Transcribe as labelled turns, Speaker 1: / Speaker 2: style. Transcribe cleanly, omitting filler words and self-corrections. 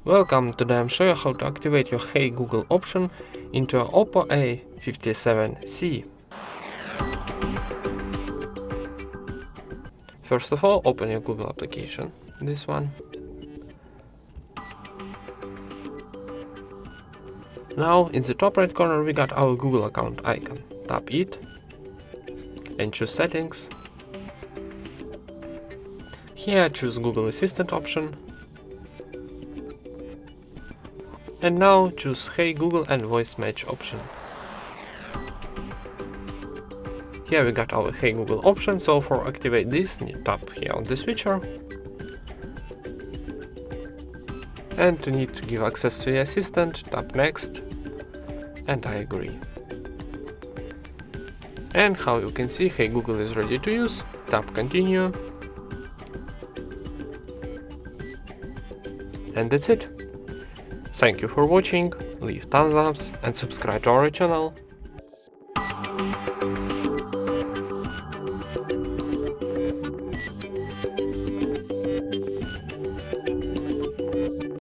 Speaker 1: Welcome, today I'm showing you how to activate your Hey Google option into an OPPO A57s. First of all, open your Google application, this one. Now, in the top right corner we got our Google account icon. Tap it and choose Settings. Here choose Google Assistant option. And now choose Hey Google and Voice Match option. Here we got our Hey Google option, so for activate this, tap here on the switcher. And to need to give access to the assistant, tap Next, and I agree. And how you can see, Hey Google is ready to use, tap Continue. And that's it. Thank you for watching, leave thumbs up and subscribe to our channel.